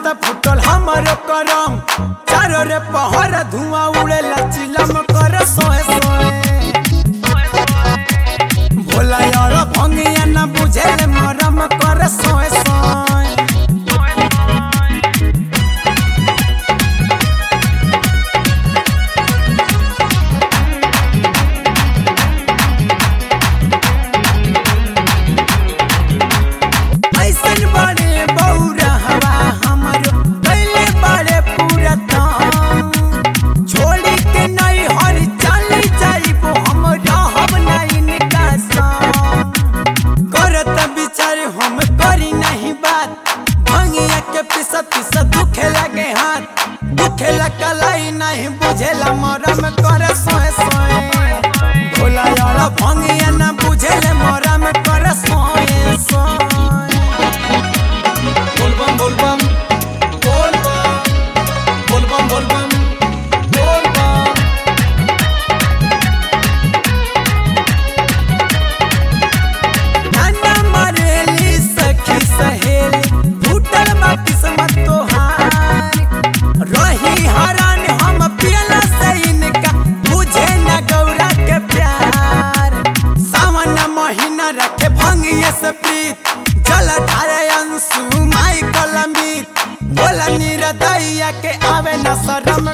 त फुटल हमरो करम चारो रे पहर धुआं उड़ेला चिलम कर सोए सोए भोला यार भंगिया न बुझे मरम कर सोए सोए दुखेला कलाई नहीं बुझेला मरम कर सोए सोए भोला यार भंगिया न बुझेले मरम कर सोए सोए बोलबम बोलबम बोलबम बोलबम नाना मरेली सखी सहेली फूटल बा किस्मत तोहार रही हरान हम पियला से इनका बुझे न गौरा के प्यार सावन महीना रखे भंगिए से प्रीत जल धारे अंशु माई कलमित बोला निरदैया के आवे न शरम।